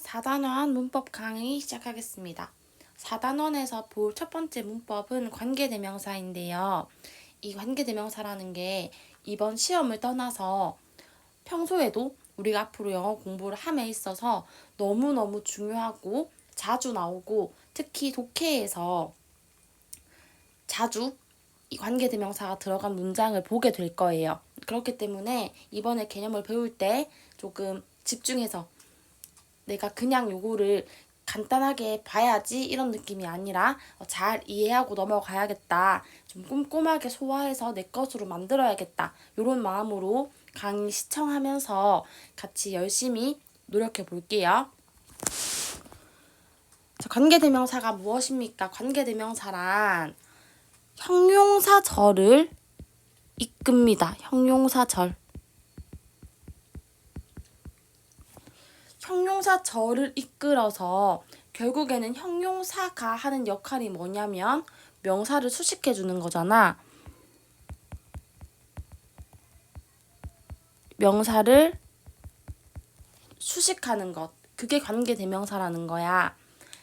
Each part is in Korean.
4단원 문법 강의 시작하겠습니다. 4단원에서 볼 첫 번째 문법은 관계대명사인데요. 이 관계대명사라는 게 이번 시험을 떠나서 평소에도 우리가 앞으로 영어 공부를 함에 있어서 너무너무 중요하고 자주 나오고 특히 독해에서 자주 이 관계대명사가 들어간 문장을 보게 될 거예요. 그렇기 때문에 이번에 개념을 배울 때 조금 집중해서 내가 그냥 요거를 간단하게 봐야지 이런 느낌이 아니라 잘 이해하고 넘어가야겠다. 좀 꼼꼼하게 소화해서 내 것으로 만들어야겠다. 이런 마음으로 강의 시청하면서 같이 열심히 노력해 볼게요. 자, 관계대명사가 무엇입니까? 관계대명사란 형용사절을 이끕니다. 형용사절. 형용사절을 이끌어서 결국에는 형용사가 하는 역할이 뭐냐면 명사를 수식해 주는 거잖아. 명사를 수식하는 것. 그게 관계대명사라는 거야.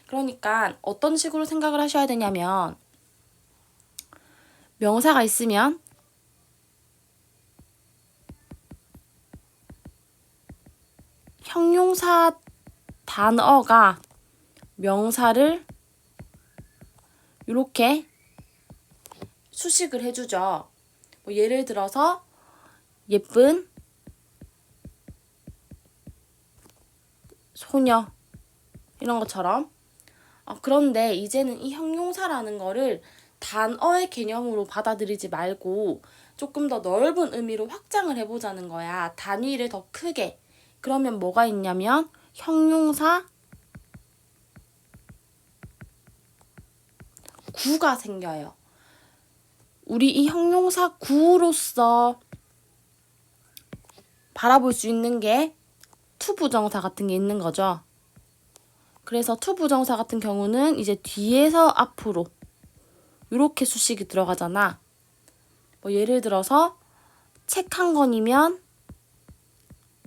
그러니까 어떤 식으로 생각을 하셔야 되냐면 명사가 있으면 형용사 단어가 명사를 이렇게 수식을 해주죠. 뭐 예를 들어서 예쁜 소녀 이런 것처럼. 그런데 이제는 이 형용사라는 거를 단어의 개념으로 받아들이지 말고 조금 더 넓은 의미로 확장을 해보자는 거야. 단위를 더 크게. 그러면 뭐가 있냐면 형용사 구가 생겨요. 우리 이 형용사 구로서 바라볼 수 있는 게 투부정사 같은 게 있는 거죠. 그래서 투부정사 같은 경우는 이제 뒤에서 앞으로 이렇게 수식이 들어가잖아. 뭐 예를 들어서 책 한 권이면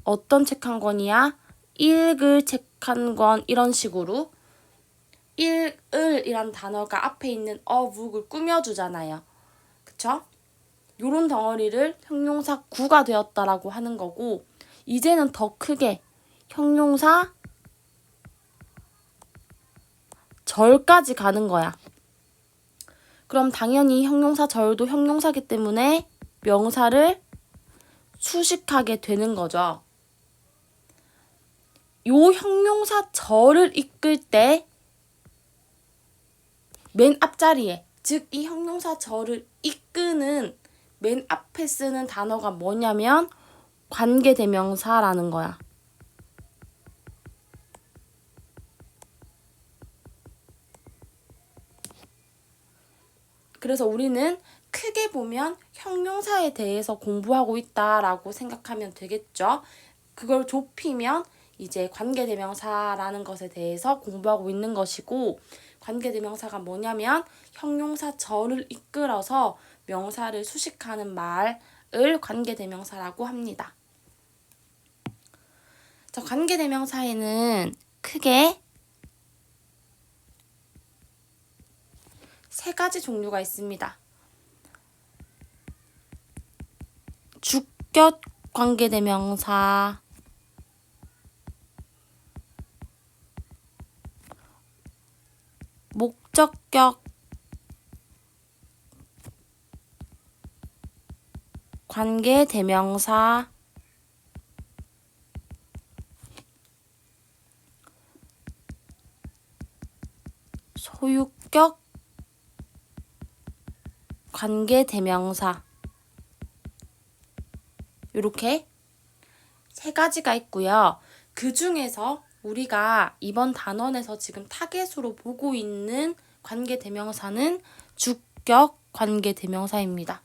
어떤 책 한 권이야? 읽을 책 한 권 이런 식으로 읽을이란 단어가 앞에 있는 어묵을 꾸며주잖아요. 그쵸? 요런 덩어리를 형용사 구가 되었다라고 하는 거고 이제는 더 크게 형용사 절까지 가는 거야. 그럼 당연히 형용사 절도 형용사기 때문에 명사를 수식하게 되는 거죠. 요 형용사 절을 이끌 때 맨 앞자리에, 즉 이 형용사 절을 이끄는 맨 앞에 쓰는 단어가 뭐냐면 관계대명사라는 거야. 그래서 우리는 크게 보면 형용사에 대해서 공부하고 있다라고 생각하면 되겠죠. 그걸 좁히면 이제 관계대명사라는 것에 대해서 공부하고 있는 것이고 관계대명사가 뭐냐면 형용사절을 이끌어서 명사를 수식하는 말을 관계대명사라고 합니다. 자, 관계대명사에는 크게 세 가지 종류가 있습니다. 주격 관계대명사, 목적격 관계대명사, 소유격 관계대명사 이렇게 세 가지가 있고요. 그 중에서 우리가 이번 단원에서 지금 타겟으로 보고 있는 관계대명사는 주격 관계대명사입니다.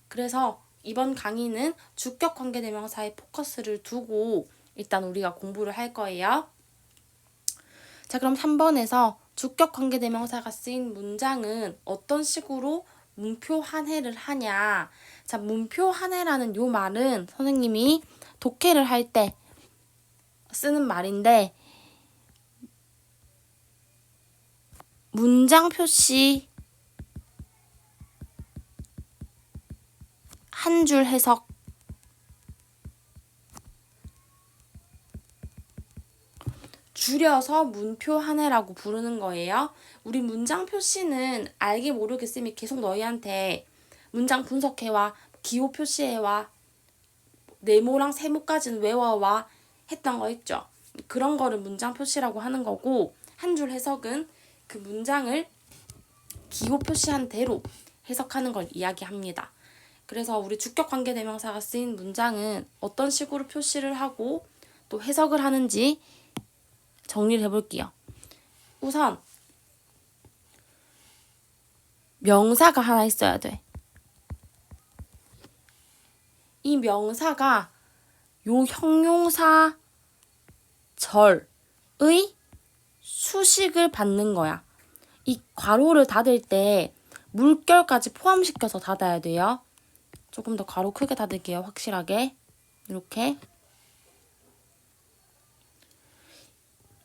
그래서 이번 강의는 주격 관계대명사에 포커스를 두고 일단 우리가 공부를 할 거예요. 자, 그럼 3번에서 주격 관계대명사가 쓰인 문장은 어떤 식으로 문표 한해를 하냐. 자, 문표 한해라는 요 말은 선생님이 독해를 할 때 쓰는 말인데 문장 표시 한 줄 해석 줄여서 문표 한 해라고 부르는 거예요. 우리 문장 표시는 알게 모르게 쌤이 계속 너희한테 문장 분석해와, 기호 표시해와, 네모랑 세모까지는 외워와 했던 거 있죠. 그런 거를 문장 표시라고 하는 거고, 한 줄 해석은 그 문장을 기호 표시한 대로 해석하는 걸 이야기합니다. 그래서 우리 주격 관계대명사가 쓰인 문장은 어떤 식으로 표시를 하고 또 해석을 하는지 정리를 해볼게요. 우선 명사가 하나 있어야 돼. 이 명사가 요 형용사 절의 수식을 받는 거야. 이 괄호를 닫을 때 물결까지 포함시켜서 닫아야 돼요. 조금 더 괄호 크게 닫을게요. 확실하게. 이렇게.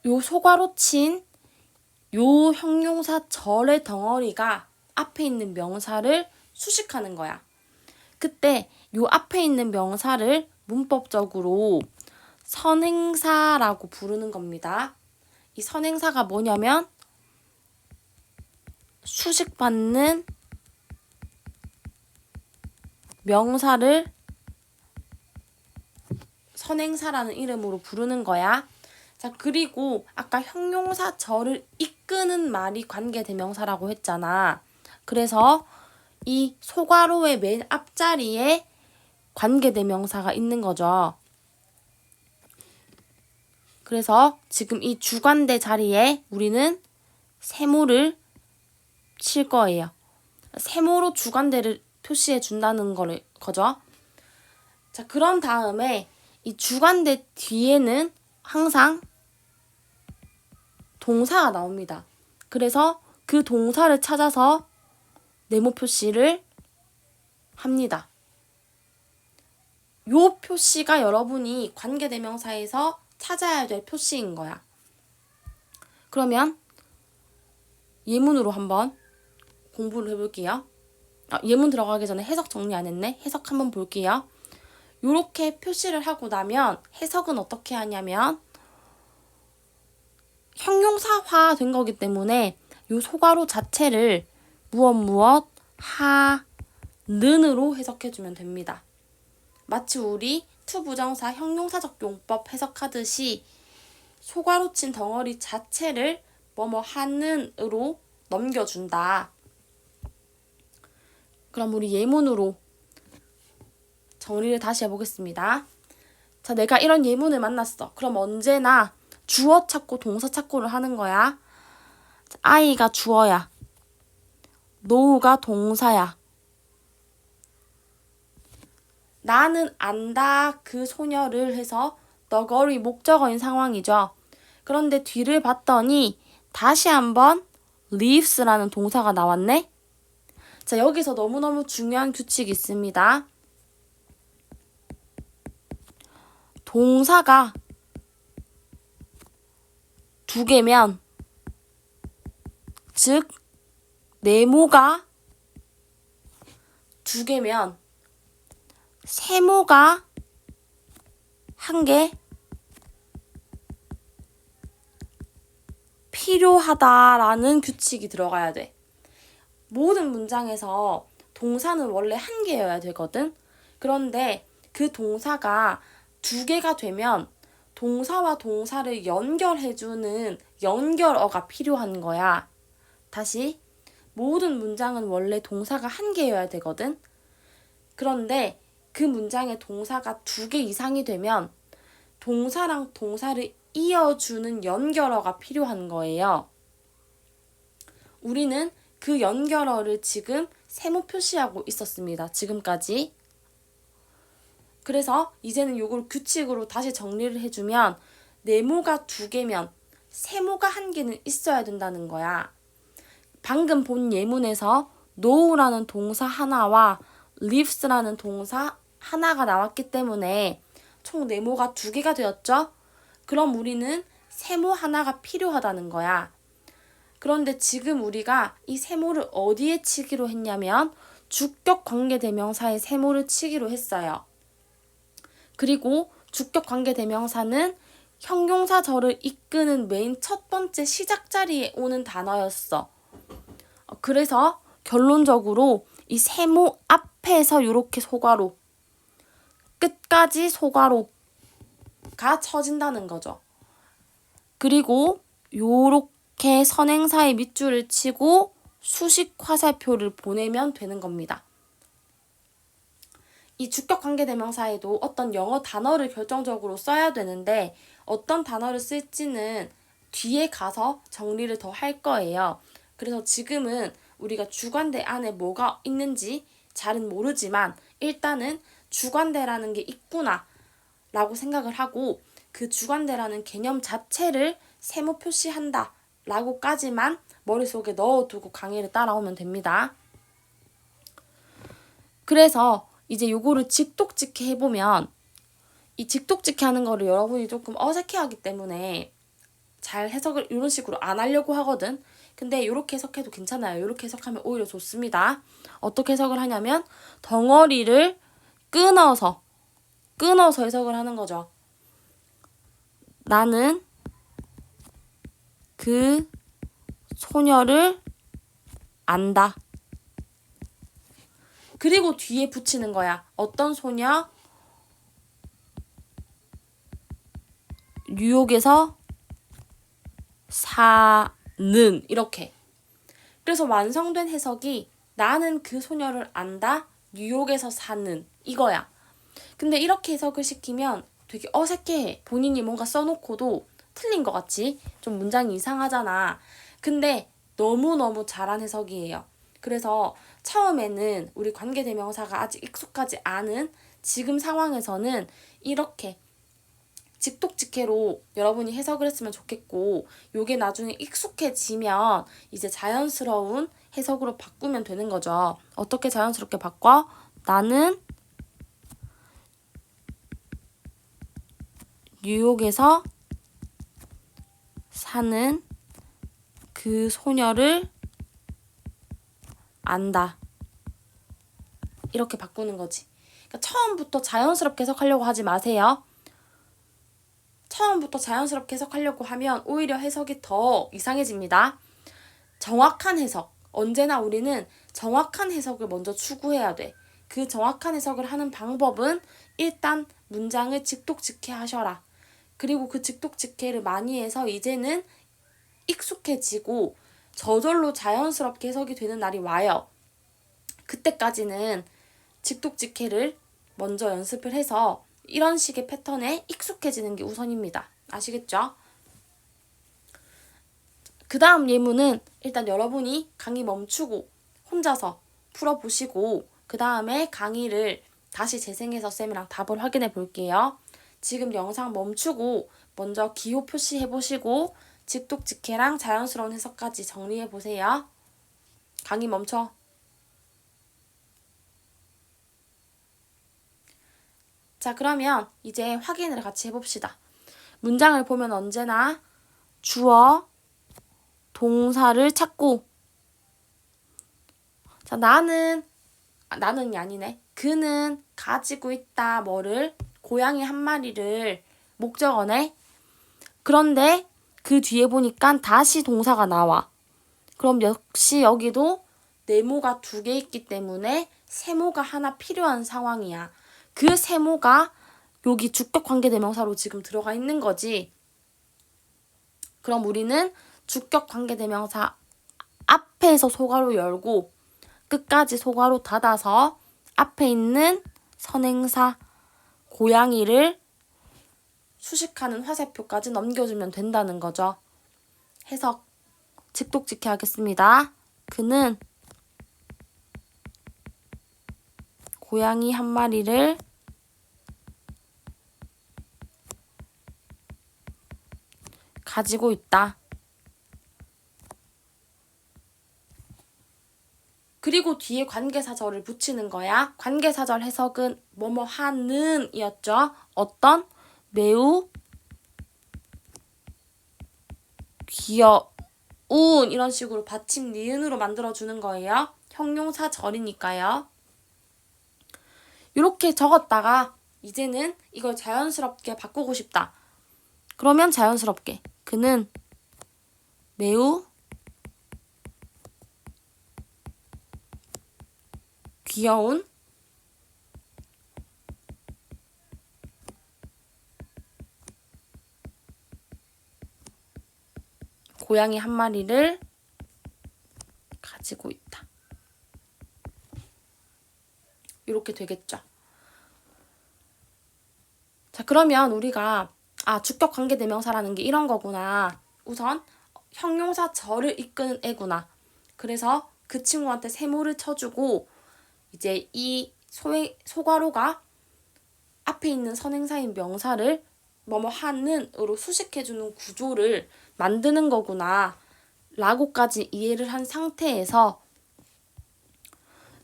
요 소괄호 친 요 형용사 절의 덩어리가 앞에 있는 명사를 수식하는 거야. 그때 요 앞에 있는 명사를 문법적으로 선행사라고 부르는 겁니다. 이 선행사가 뭐냐면 수식받는 명사를 선행사라는 이름으로 부르는 거야. 자, 그리고 아까 형용사 절을 이끄는 말이 관계대명사라고 했잖아. 그래서 이 소괄호의 맨 앞자리에 관계대명사가 있는 거죠. 그래서 지금 이 주관대 자리에 우리는 세모를 칠 거예요. 세모로 주관대를 표시해 준다는 거죠. 자, 그런 다음에 이 주관대 뒤에는 항상 동사가 나옵니다. 그래서 그 동사를 찾아서 네모 표시를 합니다. 요 표시가 여러분이 관계대명사에서 찾아야 될 표시인 거야. 그러면 예문으로 한번 공부를 해볼게요. 예문 들어가기 전에 해석 정리 안 했네. 해석 한번 볼게요. 요렇게 표시를 하고 나면 해석은 어떻게 하냐면 형용사화 된 거기 때문에 요 소괄호 자체를 무엇 하는으로 해석해주면 됩니다. 마치 우리 투부정사 형용사적 용법 해석하듯이 소괄호 친 덩어리 자체를 하는으로 넘겨준다. 그럼 우리 예문으로 정리를 다시 해보겠습니다. 자, 내가 이런 예문을 만났어. 그럼 언제나 주어 찾고 동사 찾고를 하는 거야. 아이가 주어야. 노우가 동사야. 나는 안다 그 소녀를 해서 너거리 목적어인 상황이죠. 그런데 뒤를 봤더니 다시 한번 leaves라는 동사가 나왔네. 자, 여기서 너무너무 중요한 규칙이 있습니다. 동사가 두 개면, 즉 네모가 두 개면 세모가 한 개 필요하다라는 규칙이 들어가야 돼. 모든 문장에서 동사는 원래 한 개여야 되거든. 그런데 그 동사가 두 개가 되면 동사와 동사를 연결해주는 연결어가 필요한 거야. 다시, 모든 문장은 원래 동사가 한 개여야 되거든. 그런데 그 문장에 동사가 두 개 이상이 되면 동사랑 동사를 이어주는 연결어가 필요한 거예요. 우리는 그 연결어를 지금 세모 표시하고 있었습니다. 지금까지. 그래서 이제는 이걸 규칙으로 다시 정리를 해주면 네모가 두 개면 세모가 한 개는 있어야 된다는 거야. 방금 본 예문에서 know라는 동사 하나와 lives라는 동사 하나가 나왔기 때문에 총 네모가 두 개가 되었죠? 그럼 우리는 세모 하나가 필요하다는 거야. 그런데 지금 우리가 이 세모를 어디에 치기로 했냐면 주격 관계대명사에 세모를 치기로 했어요. 그리고 주격 관계대명사는 형용사절을 이끄는 맨 첫 번째 시작 자리에 오는 단어였어. 그래서 결론적으로 이 세모 앞에서 이렇게 소괄호, 끝까지 소괄호가 쳐진다는 거죠. 그리고 요렇게 선행사의 밑줄을 치고 수식 화살표를 보내면 되는 겁니다. 이 주격 관계대명사에도 어떤 영어 단어를 결정적으로 써야 되는데 어떤 단어를 쓸지는 뒤에 가서 정리를 더 할 거예요. 그래서 지금은 우리가 주관대 안에 뭐가 있는지 잘은 모르지만 일단은 주관대라는 게 있구나 라고 생각을 하고 그 주관대라는 개념 자체를 세모 표시한다 라고까지만 머릿속에 넣어두고 강의를 따라오면 됩니다. 그래서 이제 요거를 직독직해 해보면 이 직독직해 하는 거를 여러분이 조금 어색해하기 때문에 잘 해석을 이런 식으로 안 하려고 하거든. 근데 이렇게 해석해도 괜찮아요. 이렇게 해석하면 오히려 좋습니다. 어떻게 해석을 하냐면 덩어리를 끊어서 해석을 하는 거죠. 나는 그 소녀를 안다. 그리고 뒤에 붙이는 거야. 어떤 소녀? 뉴욕에서 사는 이렇게. 그래서 완성된 해석이 나는 그 소녀를 안다. 뉴욕에서 사는 이거야. 근데 이렇게 해석을 시키면 되게 어색해. 본인이 뭔가 써놓고도 틀린 것 같지? 좀 문장이 이상하잖아. 근데 너무너무 잘한 해석이에요. 그래서 처음에는 우리 관계대명사가 아직 익숙하지 않은 지금 상황에서는 이렇게 직독직해로 여러분이 해석을 했으면 좋겠고 요게 나중에 익숙해지면 이제 자연스러운 해석으로 바꾸면 되는 거죠. 어떻게 자연스럽게 바꿔? 나는 뉴욕에서 사는 그 소녀를 안다. 이렇게 바꾸는 거지. 그러니까 처음부터 자연스럽게 해석하려고 하지 마세요. 처음부터 자연스럽게 해석하려고 하면 오히려 해석이 더 이상해집니다. 정확한 해석. 언제나 우리는 정확한 해석을 먼저 추구해야 돼. 그 정확한 해석을 하는 방법은 일단 문장을 직독직해 하셔라. 그리고 그 직독직해를 많이 해서 이제는 익숙해지고 저절로 자연스럽게 해석이 되는 날이 와요. 그때까지는 직독직해를 먼저 연습을 해서 이런 식의 패턴에 익숙해지는 게 우선입니다. 아시겠죠? 그 다음 예문은 일단 여러분이 강의 멈추고 혼자서 풀어보시고 그 다음에 강의를 다시 재생해서 쌤이랑 답을 확인해 볼게요. 지금 영상 멈추고 먼저 기호 표시해보시고 직독직해랑 자연스러운 해석까지 정리해보세요. 강의 멈춰. 자, 그러면 이제 확인을 같이 해봅시다. 문장을 보면 언제나 주어, 동사를 찾고 자, 나는이 아니네. 그는 가지고 있다 뭐를 고양이 한 마리를 목적어네. 그런데 그 뒤에 보니까 다시 동사가 나와. 그럼 역시 여기도 네모가 2개 있기 때문에 세모가 하나 필요한 상황이야. 그 세모가 여기 주격 관계대명사로 지금 들어가 있는 거지. 그럼 우리는 주격 관계대명사 앞에서 소괄호 열고 끝까지 소괄호 닫아서 앞에 있는 선행사 고양이를 수식하는 화살표까지 넘겨주면 된다는 거죠. 해석 직독직해 하겠습니다. 그는 고양이 한 마리를 가지고 있다. 그리고 뒤에 관계사절을 붙이는 거야. 관계사절 해석은 뭐뭐 하는 이었죠. 어떤? 매우 귀여운 운 이런 식으로 받침 니은으로 만들어주는 거예요. 형용사 절이니까요. 이렇게 적었다가 이제는 이걸 자연스럽게 바꾸고 싶다. 그러면 자연스럽게 그는 매우 귀여운 고양이 한 마리를 가지고 있다. 이렇게 되겠죠. 자, 그러면 우리가 주격 관계대명사라는 게 이런 거구나. 우선 형용사 절을 이끄는 애구나. 그래서 그 친구한테 세모를 쳐주고 이제 이 소괄호가 앞에 있는 선행사인 명사를 뭐뭐 하는으로 수식해주는 구조를 만드는 거구나 라고까지 이해를 한 상태에서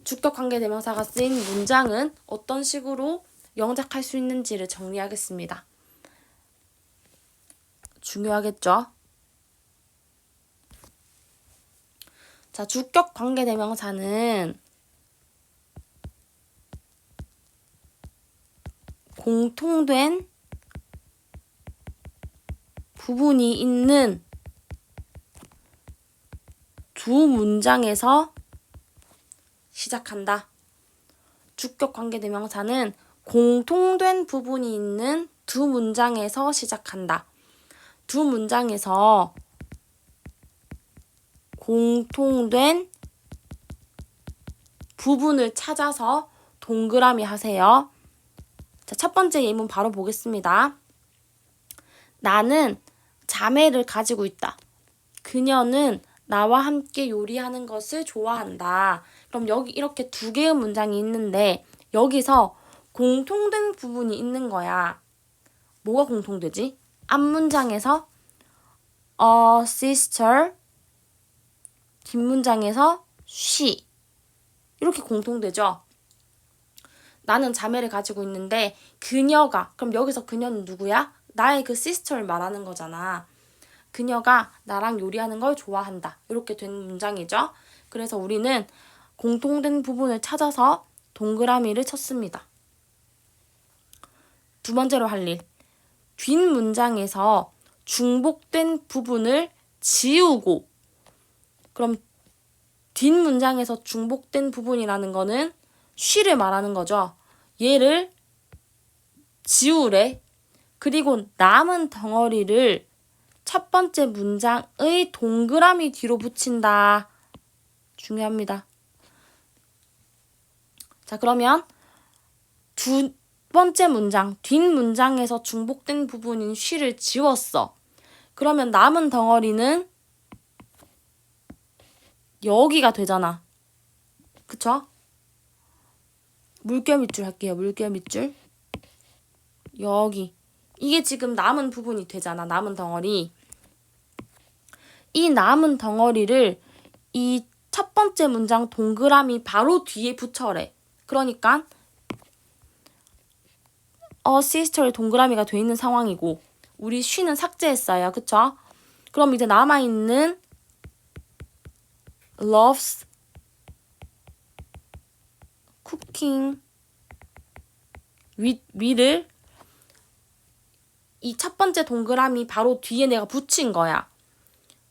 주격 관계대명사가 쓰인 문장은 어떤 식으로 영작할 수 있는지를 정리하겠습니다. 중요하겠죠? 자, 주격 관계대명사는 공통된 부분이 있는 두 문장에서 시작한다. 주격 관계대명사는 공통된 부분이 있는 두 문장에서 시작한다. 두 문장에서 공통된 부분을 찾아서 동그라미 하세요. 자, 첫 번째 예문 바로 보겠습니다. 나는 자매를 가지고 있다. 그녀는 나와 함께 요리하는 것을 좋아한다. 그럼 여기 이렇게 두 개의 문장이 있는데 여기서 공통된 부분이 있는 거야. 뭐가 공통되지? 앞 문장에서 a sister, 뒷 문장에서 she 이렇게 공통되죠. 나는 자매를 가지고 있는데 그녀가, 그럼 여기서 그녀는 누구야? 나의 그 sister를 말하는 거잖아. 그녀가 나랑 요리하는 걸 좋아한다. 이렇게 된 문장이죠. 그래서 우리는 공통된 부분을 찾아서 동그라미를 쳤습니다. 두 번째로 할 일. 뒷 문장에서 중복된 부분을 지우고, 그럼 뒷 문장에서 중복된 부분이라는 거는 she를 말하는 거죠. 얘를 지우래. 그리고 남은 덩어리를 첫 번째 문장의 동그라미 뒤로 붙인다. 중요합니다. 자, 그러면 두 번째 문장, 뒷 문장에서 중복된 부분인 she를 지웠어. 그러면 남은 덩어리는 여기가 되잖아. 그쵸? 물결 밑줄 할게요. 물결 밑줄. 여기. 이게 지금 남은 부분이 되잖아. 남은 덩어리. 이 남은 덩어리를 이 첫 번째 문장 동그라미 바로 뒤에 붙여래. 그러니까 sister의 동그라미가 돼 있는 상황이고 우리 she는 삭제했어요. 그쵸? 그럼 이제 남아있는 loves cooking with를 이 첫 번째 동그라미 바로 뒤에 내가 붙인 거야.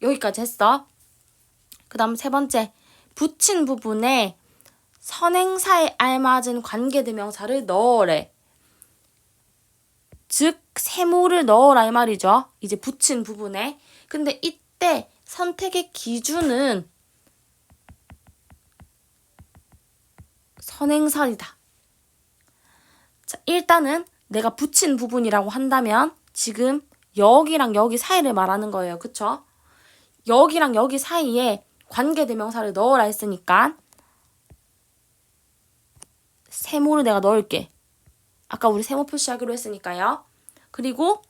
여기까지 했어. 그 다음 세 번째, 붙인 부분에 선행사에 알맞은 관계대명사를 넣으래. 즉 세모를 넣어라 이 말이죠. 이제 붙인 부분에. 근데 이때 선택의 기준은 선행사이다. 자, 일단은 내가 붙인 부분이라고 한다면 지금 여기랑 여기 사이를 말하는 거예요. 그쵸? 여기랑 여기 사이에 관계대명사를 넣어라 했으니까 세모를 내가 넣을게. 아까 우리 세모 표시하기로 했으니까요. 그리고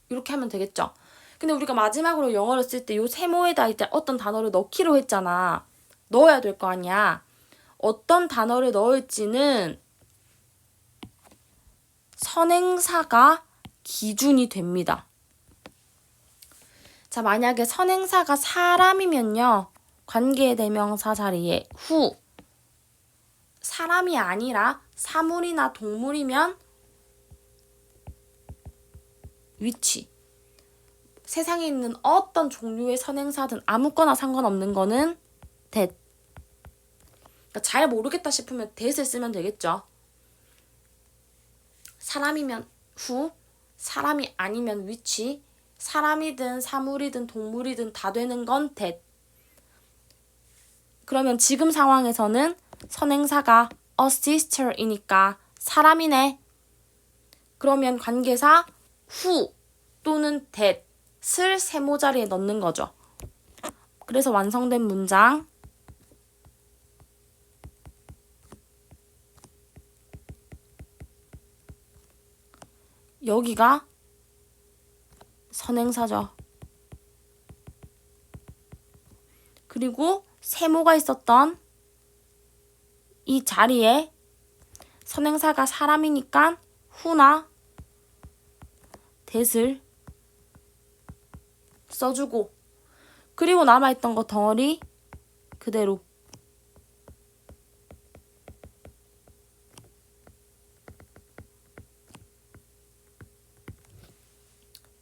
이렇게 하면 되겠죠. 근데 우리가 마지막으로 영어를 쓸 때 요 세모에다 이제 어떤 단어를 넣기로 했잖아. 넣어야 될 거 아니야. 어떤 단어를 넣을지는 선행사가 기준이 됩니다. 자, 만약에 선행사가 사람이면요. 관계대명사 자리에 후, 사람이 아니라 사물이나 동물이면 위치. 세상에 있는 어떤 종류의 선행사든 아무거나 상관없는 거는 that. 그러니까 잘 모르겠다 싶으면 that을 쓰면 되겠죠. 사람이면 후, 사람이 아니면 위치, 사람이든 사물이든 동물이든 다 되는 건 that. 그러면 지금 상황에서는 선행사가 a sister이니까 사람이네. 그러면 관계사 who 또는 that을 세모 자리에 넣는 거죠. 그래서 완성된 문장 여기가 선행사죠. 그리고 세모가 있었던 이 자리에 선행사가 사람이니까 who나 that을 써주고 그리고 남아있던 거 덩어리 그대로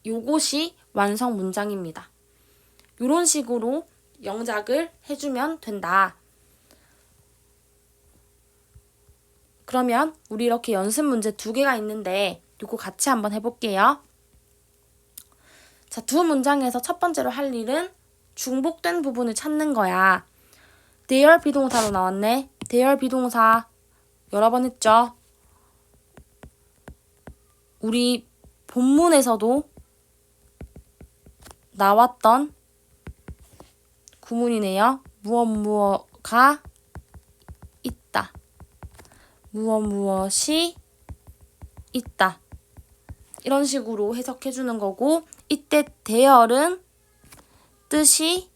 요것이 완성 문장입니다. 이런 식으로 영작을 해주면 된다. 그러면 우리 이렇게 연습 문제 2개가 있는데 요거 같이 한번 해볼게요. 자, 두 문장에서 첫 번째로 할 일은 중복된 부분을 찾는 거야. there 비동사로 나왔네. there 비동사 여러 번 했죠. 우리 본문에서도 나왔던 구문이네요. 무엇가 있다. 무엇이 있다. 이런 식으로 해석해주는 거고 이때 there은 뜻이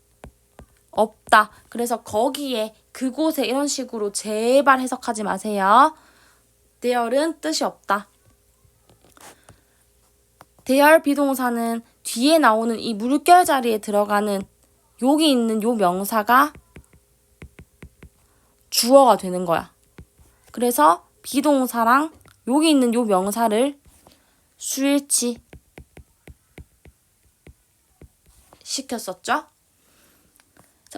없다. 그래서 거기에 그곳에 이런 식으로 제발 해석하지 마세요. there은 뜻이 없다. there 비동사는 뒤에 나오는 이 물결 자리에 들어가는 여기 있는 요 명사가 주어가 되는 거야. 그래서 비동사랑 여기 있는 요 명사를 수일치 시켰었죠.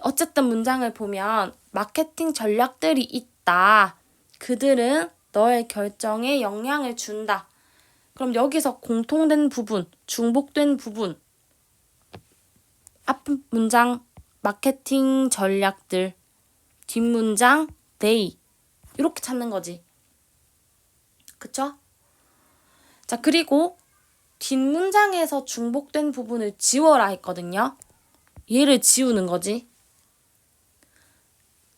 어쨌든 문장을 보면 마케팅 전략들이 있다. 그들은 너의 결정에 영향을 준다. 그럼 여기서 공통된 부분, 중복된 부분 앞 문장 마케팅 전략들, 뒷문장 they 이렇게 찾는 거지. 그쵸? 자, 그리고 뒷문장에서 중복된 부분을 지워라 했거든요. 얘를 지우는 거지.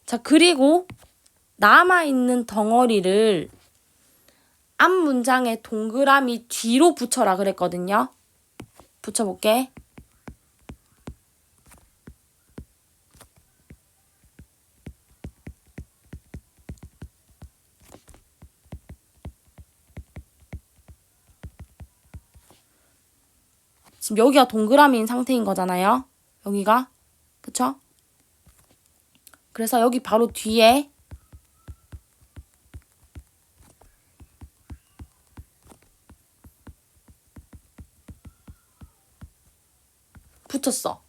자, 그리고 남아있는 덩어리를 앞 문장에 동그라미 뒤로 붙여라 그랬거든요. 붙여볼게. 지금 여기가 동그라미인 상태인 거잖아요. 여기가. 그쵸? 그래서 여기 바로 뒤에 붙였어.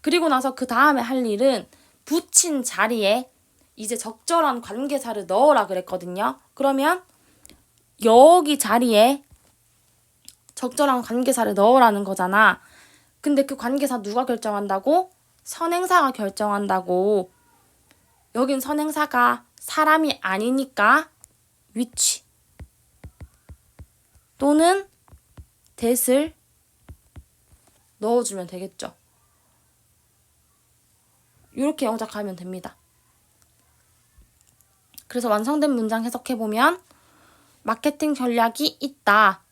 그리고 나서 그 다음에 할 일은 붙인 자리에 이제 적절한 관계사를 넣어라 그랬거든요. 그러면 여기 자리에 적절한 관계사를 넣으라는 거잖아. 근데 그 관계사 누가 결정한다고? 선행사가 결정한다고. 여긴 선행사가 사람이 아니니까 위치 또는 that을 넣어주면 되겠죠. 이렇게 영작하면 됩니다. 그래서 완성된 문장 해석해보면 마케팅 전략이 있다.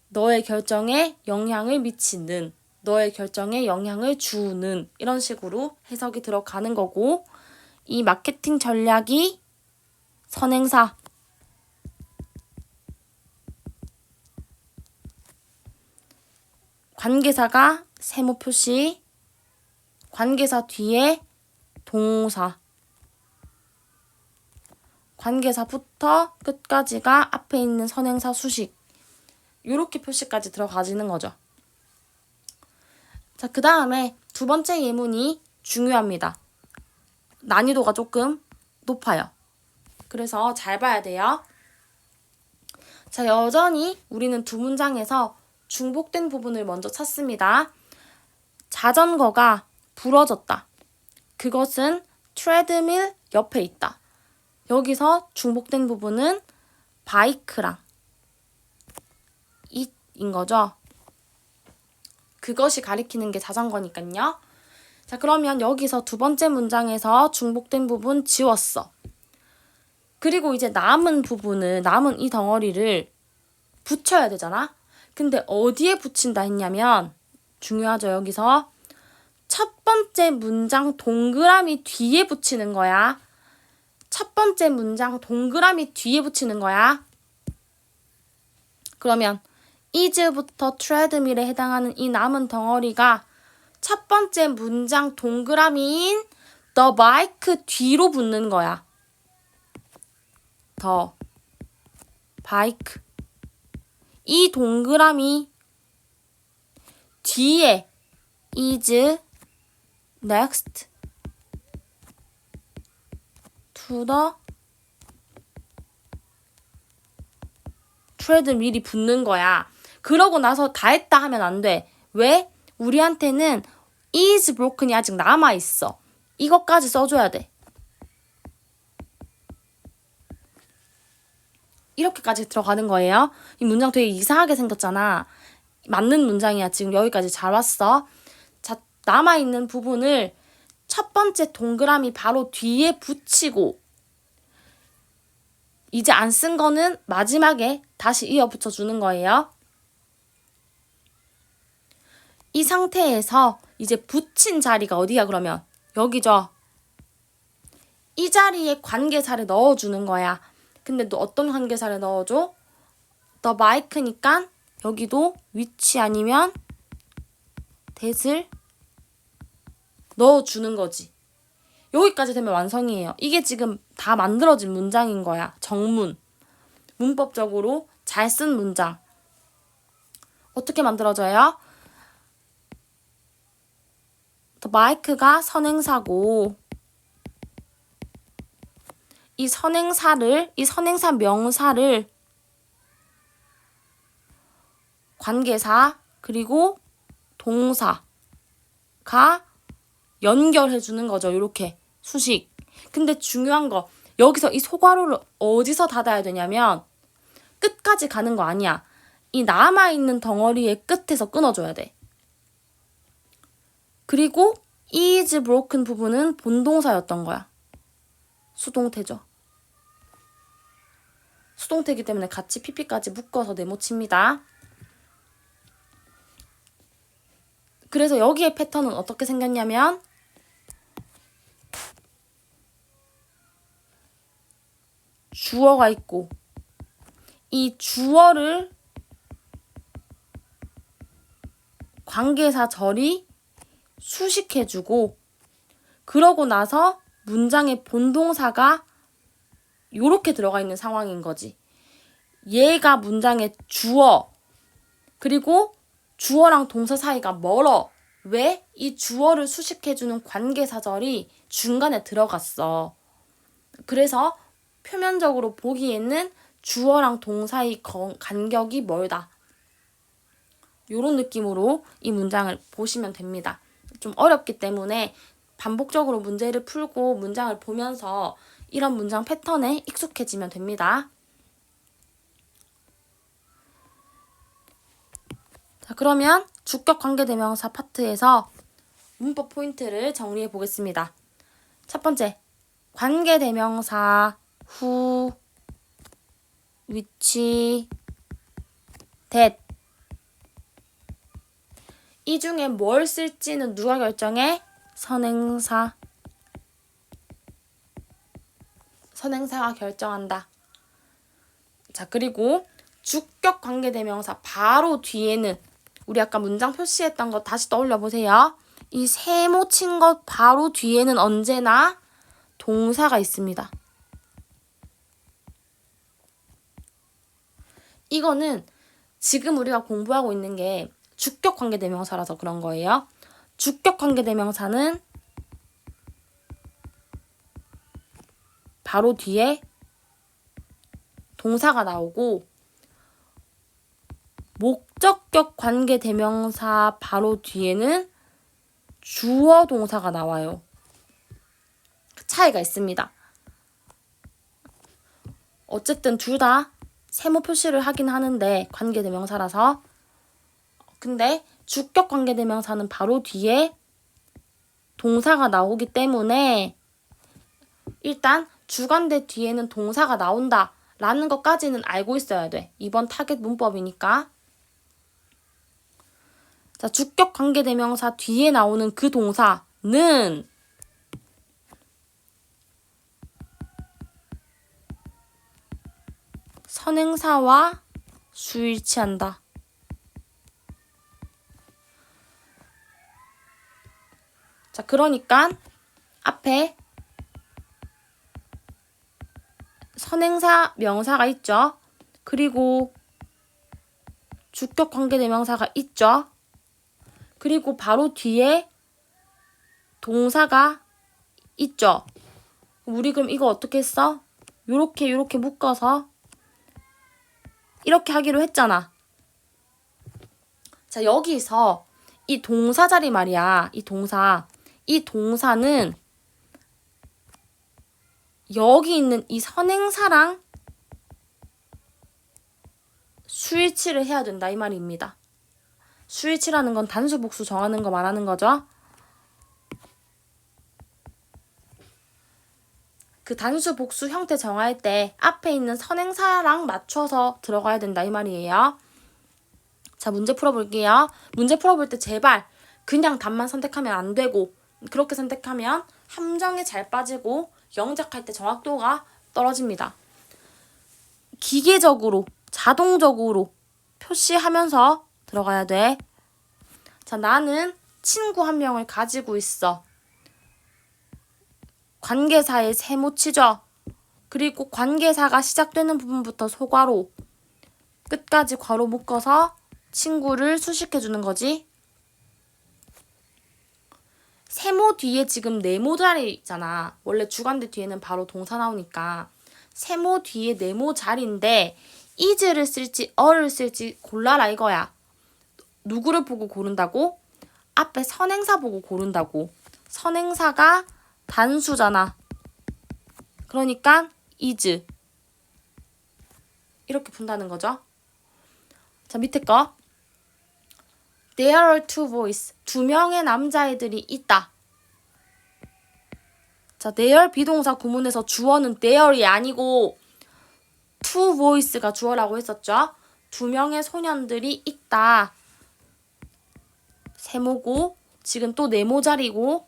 너의 결정에 영향을 미치는, 너의 결정에 영향을 주는 이런 식으로 해석이 들어가는 거고 이 마케팅 전략이 선행사. 관계사가 세모 표시. 관계사 뒤에 동사. 관계사부터 끝까지가 앞에 있는 선행사 수식. 이렇게 표시까지 들어가지는 거죠. 자, 그 다음에 두 번째 예문이 중요합니다. 난이도가 조금 높아요. 그래서 잘 봐야 돼요. 자, 여전히 우리는 두 문장에서 중복된 부분을 먼저 찾습니다. 자전거가 부러졌다. 그것은 트레드밀 옆에 있다. 여기서 중복된 부분은 바이크랑 it인 거죠. 그것이 가리키는 게 자전거니까요. 자, 그러면 여기서 두 번째 문장에서 중복된 부분 지웠어. 그리고 이제 남은 이 덩어리를 붙여야 되잖아. 근데 어디에 붙인다 했냐면, 중요하죠, 여기서. 첫 번째 문장 동그라미 뒤에 붙이는 거야. 첫 번째 문장 동그라미 뒤에 붙이는 거야. 그러면 is부터 treadmill에 해당하는 이 남은 덩어리가 첫 번째 문장 동그라미인 the bike 뒤로 붙는 거야. the bike. 이 동그라미 뒤에 is next to the treadmill이 붙는 거야. 그러고 나서 다 했다 하면 안 돼. 왜? 우리한테는 is broken이 아직 남아있어. 이것까지 써줘야 돼. 이렇게까지 들어가는 거예요. 이 문장 되게 이상하게 생겼잖아. 맞는 문장이야. 지금 여기까지 잘 왔어. 자, 남아있는 부분을 첫 번째 동그라미 바로 뒤에 붙이고 이제 안 쓴 거는 마지막에 다시 이어 붙여주는 거예요. 이 상태에서 이제 붙인 자리가 어디야 그러면? 여기죠. 이 자리에 관계사를 넣어주는 거야. 근데 또 어떤 관계사를 넣어줘? the bike니까 여기도 which 아니면 that을 넣어주는 거지. 여기까지 되면 완성이에요. 이게 지금 다 만들어진 문장인 거야. 정문. 문법적으로 잘 쓴 문장. 어떻게 만들어져요? the bike가 선행사고 이 선행사 명사를 관계사 그리고 동사가 연결해 주는 거죠. 이렇게 수식. 근데 중요한 거 여기서 이 소괄호를 어디서 닫아야 되냐면 끝까지 가는 거 아니야. 이 남아있는 덩어리의 끝에서 끊어줘야 돼. 그리고 is broken 부분은 본동사였던 거야. 수동태죠. 수동태이기 때문에 같이 pp까지 묶어서 네모칩니다. 그래서 여기의 패턴은 어떻게 생겼냐면 주어가 있고 이 주어를 관계사 절이 수식해주고 그러고 나서 문장의 본동사가 요렇게 들어가 있는 상황인 거지. 얘가 문장의 주어 그리고 주어랑 동사 사이가 멀어. 왜? 이 주어를 수식해주는 관계사절이 중간에 들어갔어. 그래서 표면적으로 보기에는 주어랑 동사의 간격이 멀다. 이런 느낌으로 이 문장을 보시면 됩니다. 좀 어렵기 때문에 반복적으로 문제를 풀고 문장을 보면서 이런 문장 패턴에 익숙해지면 됩니다. 자, 그러면 주격 관계대명사 파트에서 문법 포인트를 정리해 보겠습니다. 첫 번째, 관계대명사 who, which, that. 이 중에 뭘 쓸지는 누가 결정해? 선행사. 선행사가 결정한다. 자, 그리고 주격 관계대명사 바로 뒤에는 우리 아까 문장 표시했던 거 다시 떠올려 보세요. 이 세모 친 것 바로 뒤에는 언제나 동사가 있습니다. 이거는 지금 우리가 공부하고 있는 게 주격 관계대명사라서 그런 거예요. 주격 관계대명사는 바로 뒤에 동사가 나오고 목적격 관계대명사 바로 뒤에는 주어 동사가 나와요. 그 차이가 있습니다. 어쨌든 둘 다 세모 표시를 하긴 하는데 관계대명사라서. 근데 주격 관계대명사는 바로 뒤에 동사가 나오기 때문에 일단 주관대 뒤에는 동사가 나온다 라는 것까지는 알고 있어야 돼. 이번 타겟 문법이니까. 자, 주격 관계대명사 뒤에 나오는 그 동사는 선행사와 수일치한다. 자, 그러니까 앞에 선행사 명사가 있죠. 그리고 주격 관계대명사가 있죠. 그리고 바로 뒤에 동사가 있죠. 우리 그럼 이거 어떻게 했어? 요렇게 묶어서 이렇게 하기로 했잖아. 자, 여기서 이 동사 자리 말이야. 이 동사는 여기 있는 이 선행사랑 수일치를 해야 된다 이 말입니다. 수일치라는 건 단수 복수 정하는 거 말하는 거죠. 그 단수 복수 형태 정할 때 앞에 있는 선행사랑 맞춰서 들어가야 된다 이 말이에요. 자, 문제 풀어볼게요. 문제 풀어볼 때 제발 그냥 답만 선택하면 안 되고, 그렇게 선택하면 함정에 잘 빠지고 영작할 때 정확도가 떨어집니다. 기계적으로, 자동적으로 표시하면서 들어가야 돼. 자, 나는 친구 한 명을 가지고 있어. 관계사의 세모치죠. 그리고 관계사가 시작되는 부분부터 소괄호, 끝까지 괄호 묶어서 친구를 수식해주는 거지. 세모 뒤에 지금 네모 자리 있잖아. 원래 주관대 뒤에는 바로 동사 나오니까. 세모 뒤에 네모 자리인데 is를 쓸지 어를 쓸지 골라라 이거야. 누구를 보고 고른다고? 앞에 선행사 보고 고른다고. 선행사가 단수잖아. 그러니까 is. 이렇게 푼다는 거죠. 자, 밑에 거. There are two boys. 2명의 남자애들이 있다. 자, there 비동사 구문에서 주어는 there이 아니고 two boys가 주어라고 했었죠. 2명의 소년들이 있다. 세모고 지금 또 네모 자리고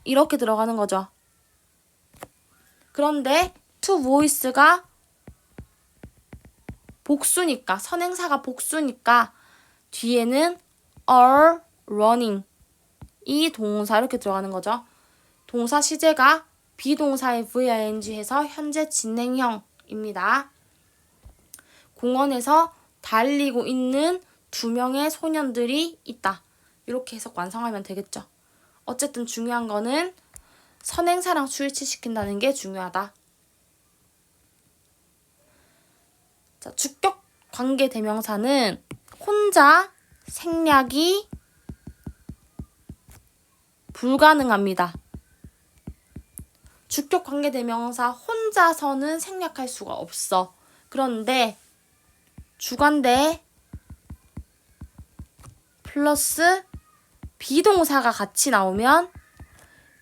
이렇게 들어가는 거죠. 그런데 two boys가 복수니까, 선행사가 복수니까 뒤에는 are running 이 동사 이렇게 들어가는 거죠. 동사 시제가 비동사의 VING 해서 현재 진행형입니다. 공원에서 달리고 있는 2명의 소년들이 있다. 이렇게 해서 완성하면 되겠죠. 어쨌든 중요한 거는 선행사랑 수일치시킨다는 게 중요하다. 자, 주격 관계 대명사는 혼자 생략이 불가능합니다. 주격 관계 대명사 혼자서는 생략할 수가 없어. 그런데 주관대 플러스 비동사가 같이 나오면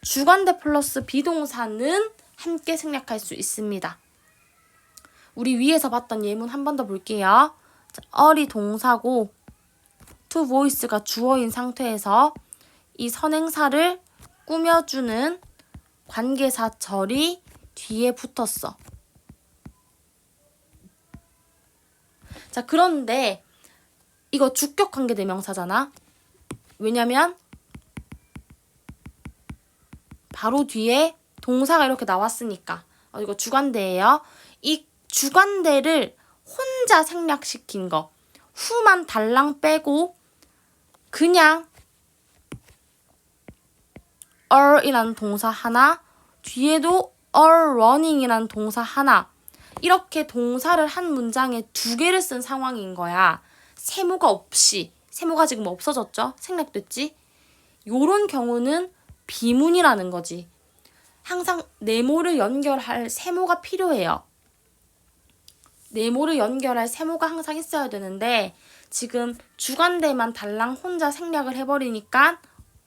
주관대 플러스 비동사는 함께 생략할 수 있습니다. 우리 위에서 봤던 예문 한 번 더 볼게요. 어리 동사고 to voice가 주어인 상태에서 이 선행사를 꾸며주는 관계사절이 뒤에 붙었어. 자, 그런데 이거 주격 관계대명사잖아. 왜냐면 바로 뒤에 동사가 이렇게 나왔으니까. 이거 주관대예요. 이 주관대를 혼자 생략시킨 거. 후만 달랑 빼고 그냥 i라는 동사 하나, 뒤에도 running이라는 동사 하나, 이렇게 동사를 한 문장에 2개를 쓴 상황인 거야. 세모가 없이. 세모가 지금 없어졌죠? 생략됐지? 요런 경우는 비문이라는 거지. 항상 네모를 연결할 세모가 필요해요. 네모를 연결할 세모가 항상 있어야 되는데 지금 주관대만 달랑 혼자 생략을 해버리니까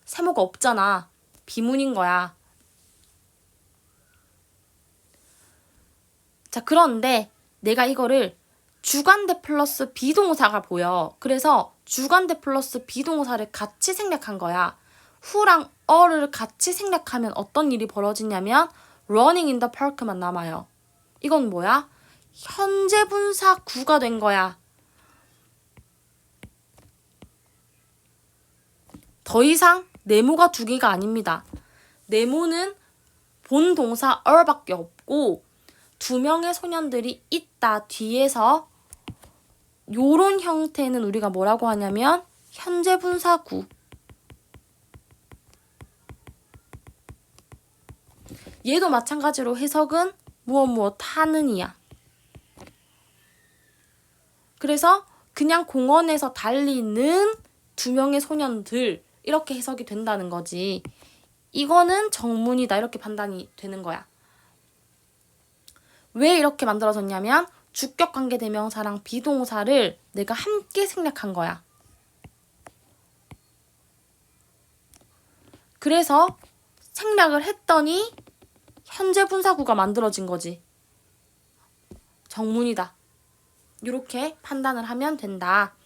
세모가 없잖아. 비문인 거야. 자, 그런데 내가 이거를 주관대 플러스 비동사가 보여. 그래서 주관대 플러스 비동사를 같이 생략한 거야. 후랑 어를 같이 생략하면 어떤 일이 벌어지냐면 running in the park만 남아요. 이건 뭐야? 현재 분사 구가 된 거야. 더 이상 네모가 2개가 아닙니다. 네모는 본 동사 얼밖에 없고 2명의 소년들이 있다 뒤에서 요런 형태는 우리가 뭐라고 하냐면 현재 분사구. 얘도 마찬가지로 해석은 무엇 하는 이야. 그래서 그냥 공원에서 달리는 2명의 소년들 이렇게 해석이 된다는 거지. 이거는 정문이다 이렇게 판단이 되는 거야. 왜 이렇게 만들어졌냐면 주격 관계대명사랑 비동사를 내가 함께 생략한 거야. 그래서 생략을 했더니 현재 분사구가 만들어진 거지. 정문이다. 이렇게 판단을 하면 된다.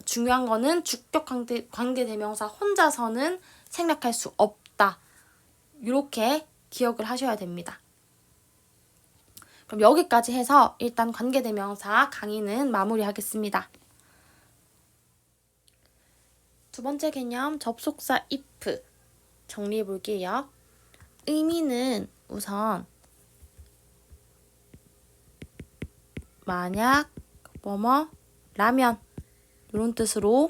중요한 거는 주격 관계대명사 혼자서는 생략할 수 없다. 이렇게 기억을 하셔야 됩니다. 그럼 여기까지 해서 일단 관계대명사 강의는 마무리하겠습니다. 2번째 개념 접속사 if 정리해 볼게요. 의미는 우선 만약 라면 이런 뜻으로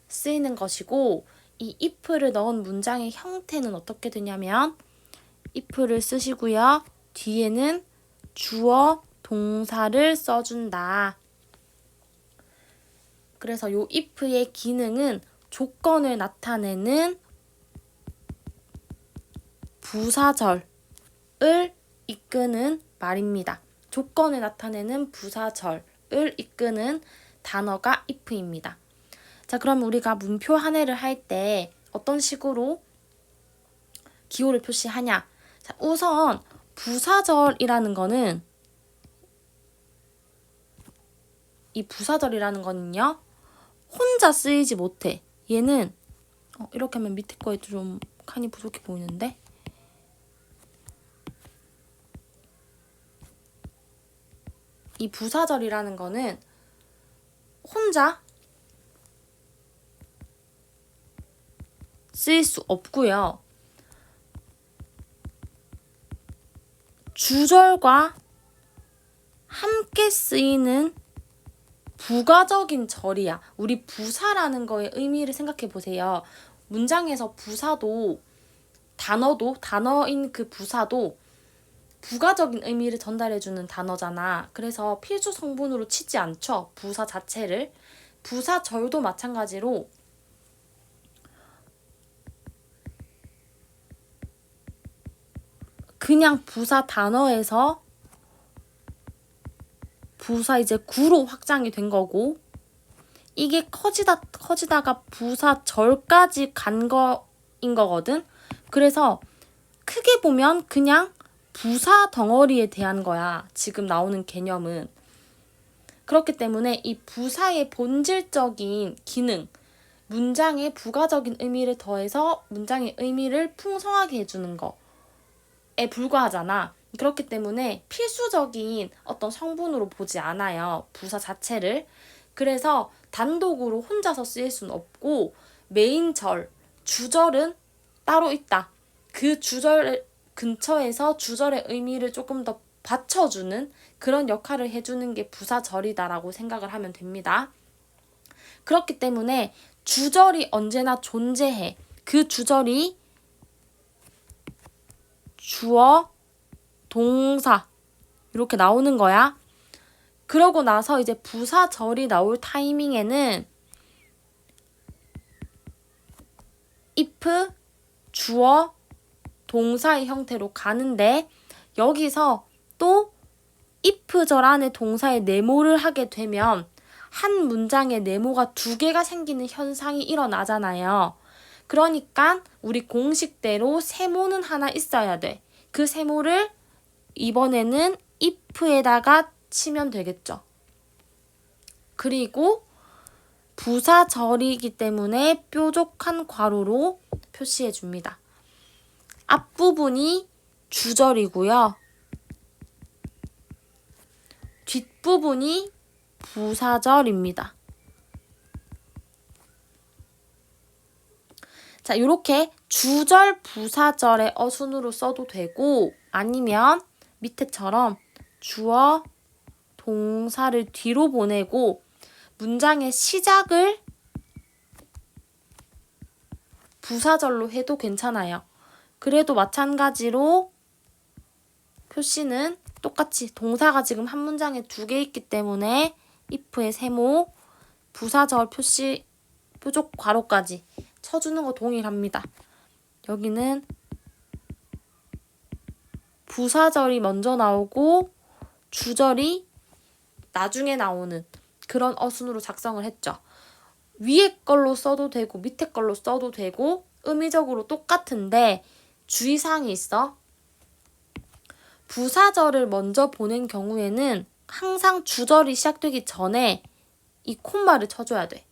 쓰이는 것이고 이 if를 넣은 문장의 형태는 어떻게 되냐면 if를 쓰시고요. 뒤에는 주어 동사를 써준다. 그래서 요 if의 기능은 조건을 나타내는 부사절을 이끄는 말입니다. 조건을 나타내는 부사절을 이끄는 단어가 if입니다. 자, 그럼 우리가 문표 한해를 할 때 어떤 식으로 기호를 표시하냐? 자, 우선 부사절이라는 거는 이 부사절이라는 거는요. 혼자 쓰이지 못해. 얘는 이렇게 하면 밑에 거에 좀 칸이 부족해 보이는데 이 부사절이라는 거는 혼자 쓰일 수 없고요. 주절과 함께 쓰이는 부가적인 절이야. 우리 부사라는 거의 의미를 생각해 보세요. 문장에서 부사도 단어인 그 부사도 부가적인 의미를 전달해주는 단어잖아. 그래서 필수 성분으로 치지 않죠. 부사 자체를. 부사절도 마찬가지로 그냥 부사 단어에서 부사 이제 구로 확장이 된 거고 이게 커지다가 부사절까지 간 거인 거거든. 그래서 크게 보면 그냥 부사 덩어리에 대한 거야. 지금 나오는 개념은. 그렇기 때문에 이 부사의 본질적인 기능, 문장에 부가적인 의미를 더해서 문장의 의미를 풍성하게 해주는 거. 불과하잖아. 그렇기 때문에 필수적인 어떤 성분으로 보지 않아요. 부사 자체를. 그래서 단독으로 혼자서 쓰일 수는 없고 메인 절, 주절은 따로 있다. 그 주절 근처에서 주절의 의미를 조금 더 받쳐주는 그런 역할을 해주는 게 부사절이다라고 생각을 하면 됩니다. 그렇기 때문에 주절이 언제나 존재해. 그 주절이 주어, 동사 이렇게 나오는 거야. 그러고 나서 이제 부사절이 나올 타이밍에는 if, 주어, 동사의 형태로 가는데 여기서 또 if절 안에 동사의 네모를 하게 되면 한 문장에 네모가 2개가 생기는 현상이 일어나잖아요. 그러니까 우리 공식대로 세모는 하나 있어야 돼. 그 세모를 이번에는 if에다가 치면 되겠죠. 그리고 부사절이기 때문에 뾰족한 괄호로 표시해 줍니다. 앞부분이 주절이고요. 뒷부분이 부사절입니다. 자, 이렇게 주절, 부사절의 어순으로 써도 되고 아니면 밑에처럼 주어, 동사를 뒤로 보내고 문장의 시작을 부사절로 해도 괜찮아요. 그래도 마찬가지로 표시는 똑같이 동사가 지금 한 문장에 2개 있기 때문에 if의 세모, 부사절 표시, 뾰족 괄호까지 쳐주는 거 동일합니다. 여기는 부사절이 먼저 나오고 주절이 나중에 나오는 그런 어순으로 작성을 했죠. 위에 걸로 써도 되고 밑에 걸로 써도 되고 의미적으로 똑같은데 주의사항이 있어. 부사절을 먼저 보낸 경우에는 항상 주절이 시작되기 전에 이 콤마를 쳐줘야 돼.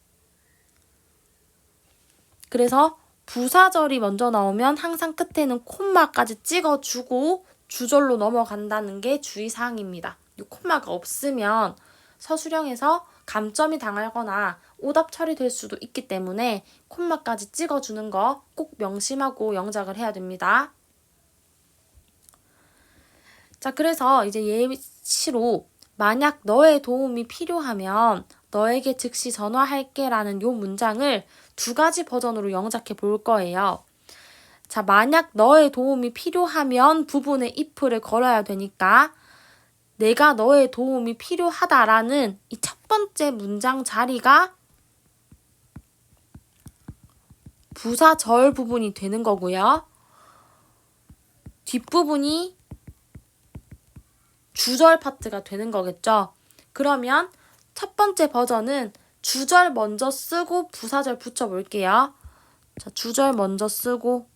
그래서 부사절이 먼저 나오면 항상 끝에는 콤마까지 찍어주고 주절로 넘어간다는 게 주의사항입니다. 이 콤마가 없으면 서술형에서 감점이 당하거나 오답 처리될 수도 있기 때문에 콤마까지 찍어주는 거 꼭 명심하고 영작을 해야 됩니다. 자, 그래서 이제 예시로 만약 너의 도움이 필요하면 너에게 즉시 전화할게 라는 요 문장을 2가지 버전으로 영작해 볼 거예요. 자, 만약 너의 도움이 필요하면 부분에 if를 걸어야 되니까 내가 너의 도움이 필요하다라는 이 첫 번째 문장 자리가 부사절 부분이 되는 거고요. 뒷부분이 주절 파트가 되는 거겠죠. 그러면 첫 번째 버전은 주절 먼저 쓰고 부사절 붙여볼게요. 자, 주절 먼저 쓰고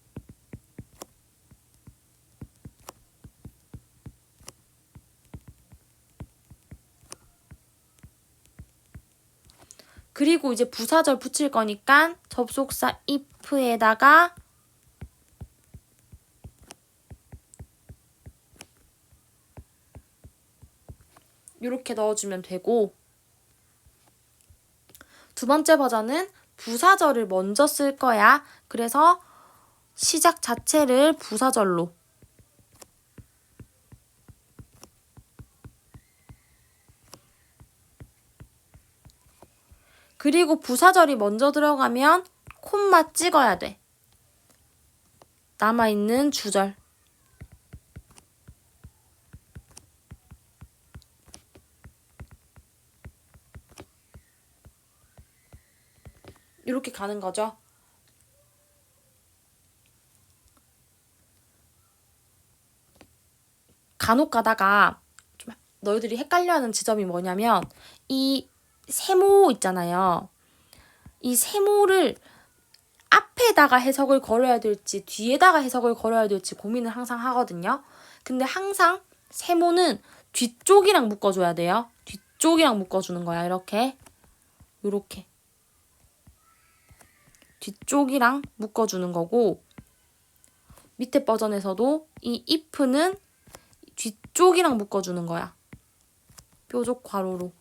그리고 이제 부사절 붙일 거니까 접속사 if에다가 이렇게 넣어주면 되고 두 번째 버전은 부사절을 먼저 쓸 거야. 그래서 시작 자체를 부사절로 그리고 부사절이 먼저 들어가면 콤마 찍어야 돼. 남아있는 주절. 이렇게 가는 거죠. 간혹 가다가 좀 너희들이 헷갈려하는 지점이 뭐냐면 이 세모 있잖아요. 이 세모를 앞에다가 해석을 걸어야 될지 뒤에다가 해석을 걸어야 될지 고민을 항상 하거든요. 근데 항상 세모는 뒤쪽이랑 묶어줘야 돼요. 뒤쪽이랑 묶어주는 거야. 이렇게 요렇게 뒤쪽이랑 묶어주는 거고 밑에 버전에서도 이 if는 뒤쪽이랑 묶어주는 거야. 뾰족 괄호로.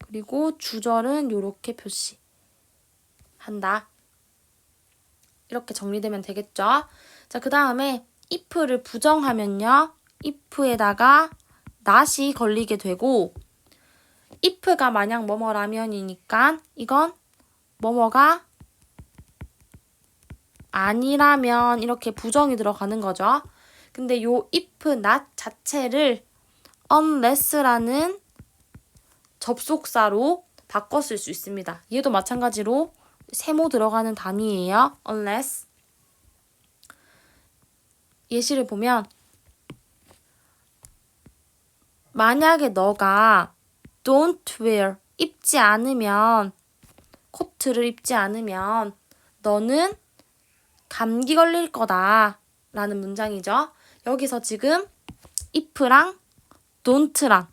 그리고 주절은 이렇게 표시한다. 이렇게 정리되면 되겠죠? 자, 그 다음에 if를 부정하면요. if에다가 not이 걸리게 되고 if가 만약 뭐뭐라면이니까 이건 뭐뭐가 아니라면 이렇게 부정이 들어가는 거죠. 근데 요 if not 자체를 unless라는 접속사로 바꿔 쓸 수 있습니다. 얘도 마찬가지로 세모 들어가는 단위예요. unless. 예시를 보면 만약에 너가 don't wear 입지 않으면 코트를 입지 않으면 너는 감기 걸릴 거다 라는 문장이죠. 여기서 지금 if랑 don't랑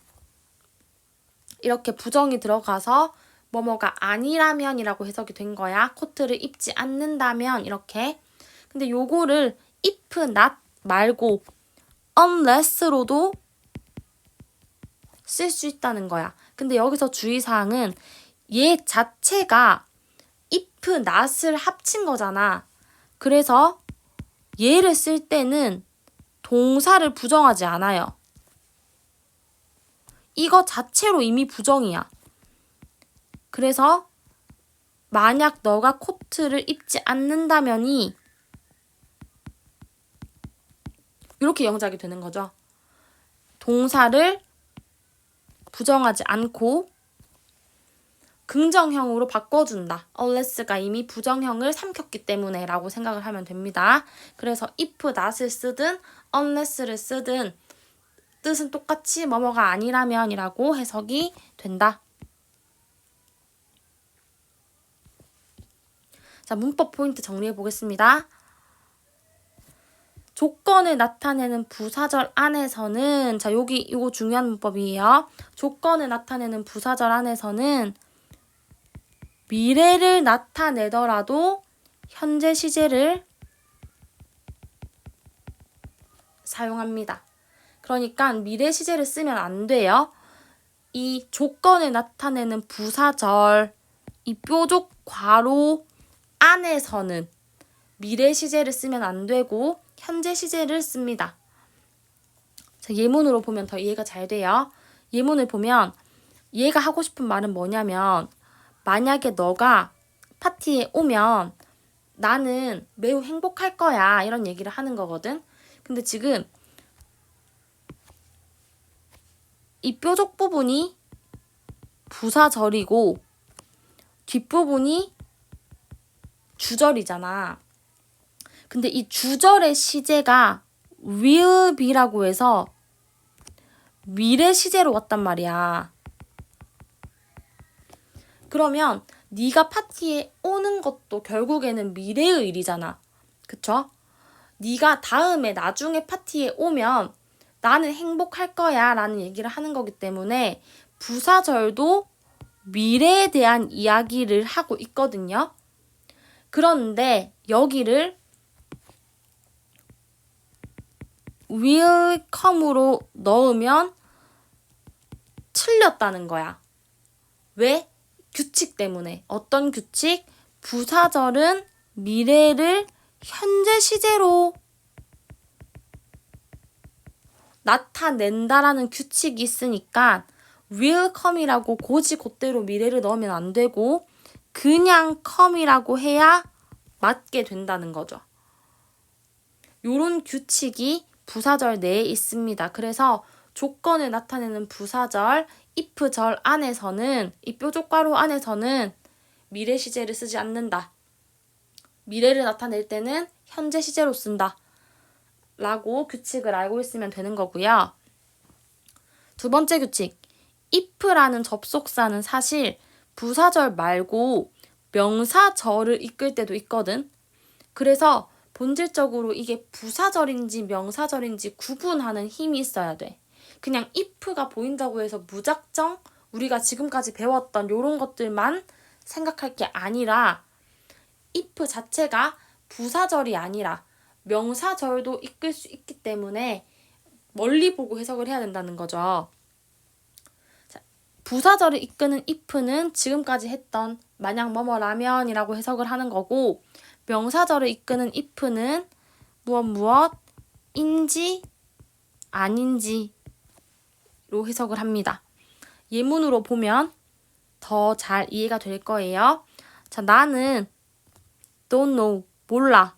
이렇게 부정이 들어가서 뭐뭐가 아니라면이라고 해석이 된 거야. 코트를 입지 않는다면 이렇게. 근데 요거를 if not 말고 unless로도 쓸 수 있다는 거야. 근데 여기서 주의사항은 얘 자체가 if not을 합친 거잖아. 그래서 얘를 쓸 때는 동사를 부정하지 않아요. 이거 자체로 이미 부정이야. 그래서 만약 너가 코트를 입지 않는다면이 이렇게 영작이 되는 거죠. 동사를 부정하지 않고 긍정형으로 바꿔준다. unless가 이미 부정형을 삼켰기 때문에 라고 생각을 하면 됩니다. 그래서 if not을 쓰든 unless를 쓰든 뜻은 똑같이 뭐뭐가 아니라면 이라고 해석이 된다. 자, 문법 포인트 정리해 보겠습니다. 조건을 나타내는 부사절 안에서는 자, 이거 중요한 문법이에요. 조건을 나타내는 부사절 안에서는 미래를 나타내더라도 현재 시제를 사용합니다. 그러니까 미래 시제를 쓰면 안 돼요. 이 조건을 나타내는 부사절, 이 뾰족 괄호 안에서는 미래 시제를 쓰면 안 되고 현재 시제를 씁니다. 자, 예문으로 보면 더 이해가 잘 돼요. 예문을 보면 얘가 하고 싶은 말은 뭐냐면 만약에 너가 파티에 오면 나는 매우 행복할 거야 이런 얘기를 하는 거거든. 근데 지금 이 뾰족 부분이 부사절이고 뒷부분이 주절이잖아. 근데 이 주절의 시제가 will be라고 해서 미래 시제로 왔단 말이야. 그러면 네가 파티에 오는 것도 결국에는 미래의 일이잖아. 그쵸? 네가 다음에 나중에 파티에 오면 나는 행복할 거야 라는 얘기를 하는 거기 때문에 부사절도 미래에 대한 이야기를 하고 있거든요. 그런데 여기를 will come으로 넣으면 틀렸다는 거야. 왜? 규칙 때문에. 어떤 규칙? 부사절은 미래를 현재 시제로 나타낸다라는 규칙이 있으니까 will come이라고 곧대로 미래를 넣으면 안 되고 그냥 come이라고 해야 맞게 된다는 거죠. 요런 규칙이 부사절 내에 있습니다. 그래서 조건을 나타내는 부사절, if절 안에서는 이 뾰족괄호 안에서는 미래 시제를 쓰지 않는다. 미래를 나타낼 때는 현재 시제로 쓴다. 라고 규칙을 알고 있으면 되는 거고요. 두 번째 규칙, if라는 접속사는 사실 부사절 말고 명사절을 이끌 때도 있거든. 그래서 본질적으로 이게 부사절인지 명사절인지 구분하는 힘이 있어야 돼. 그냥 if가 보인다고 해서 무작정 우리가 지금까지 배웠던 이런 것들만 생각할 게 아니라 if 자체가 부사절이 아니라 명사절도 이끌 수 있기 때문에 멀리 보고 해석을 해야 된다는 거죠. 자, 부사절을 이끄는 if는 지금까지 했던 만약 뭐뭐라면이라고 해석을 하는 거고, 명사절을 이끄는 if는 무엇인지 아닌지로 해석을 합니다. 예문으로 보면 더 잘 이해가 될 거예요. 자, 나는 don't know, 몰라.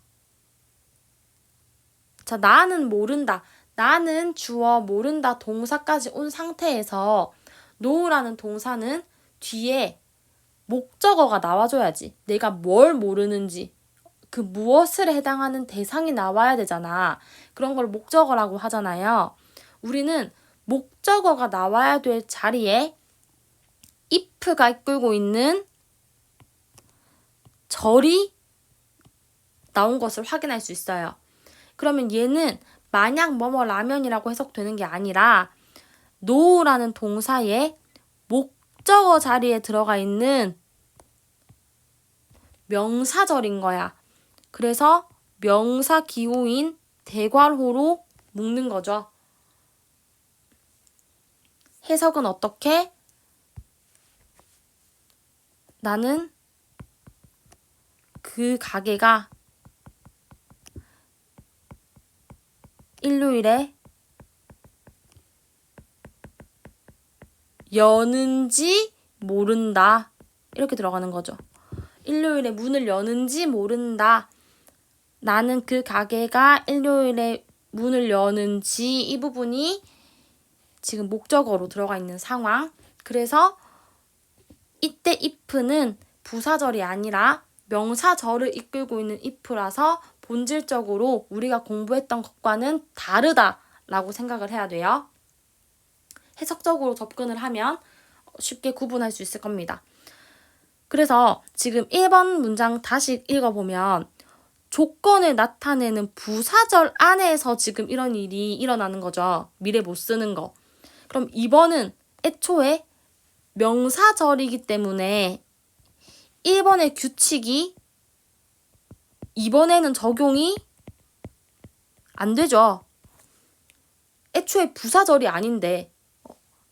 자, 나는 모른다. 나는 주어 모른다 동사까지 온 상태에서 know라는 동사는 뒤에 목적어가 나와줘야지. 내가 뭘 모르는지, 그 무엇을 해당하는 대상이 나와야 되잖아. 그런 걸 목적어라고 하잖아요. 우리는 목적어가 나와야 될 자리에 if가 이끌고 있는 절이 나온 것을 확인할 수 있어요. 그러면 얘는 만약 뭐뭐라면이라고 해석되는 게 아니라 know라는 동사의 목적어 자리에 들어가 있는 명사절인 거야. 그래서 명사 기호인 대괄호로 묶는 거죠. 해석은 어떻게? 나는 그 가게가 일요일에 여는지 모른다. 이렇게 들어가는 거죠. 일요일에 문을 여는지 모른다. 나는 그 가게가 일요일에 문을 여는지, 이 부분이 지금 목적어로 들어가 있는 상황. 그래서 이때 if는 부사절이 아니라 명사절을 이끌고 있는 if라서 본질적으로 우리가 공부했던 것과는 다르다라고 생각을 해야 돼요. 해석적으로 접근을 하면 쉽게 구분할 수 있을 겁니다. 그래서 지금 1번 문장 다시 읽어보면 조건을 나타내는 부사절 안에서 지금 이런 일이 일어나는 거죠. 미래 못 쓰는 거. 그럼 2번은 애초에 명사절이기 때문에 1번의 규칙이 2번에는 적용이 안 되죠. 애초에 부사절이 아닌데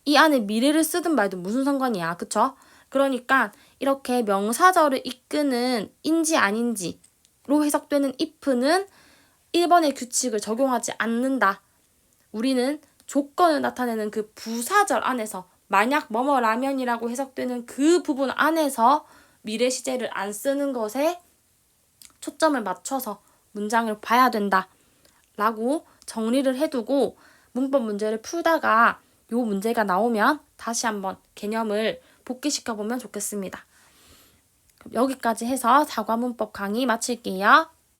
이 안에 미래를 쓰든 말든 무슨 상관이야. 그쵸? 그러니까 이렇게 명사절을 이끄는 인지 아닌지로 해석되는 if는 1번의 규칙을 적용하지 않는다. 우리는 조건을 나타내는 그 부사절 안에서 만약 뭐뭐라면이라고 해석되는 그 부분 안에서 미래 시제를 안 쓰는 것에 초점을 맞춰서 문장을 봐야 된다 라고 정리를 해두고 문법 문제를 풀다가 요 문제가 나오면 다시 한번 개념을 복기시켜보면 좋겠습니다. 여기까지 해서 사과문법 강의 마칠게요.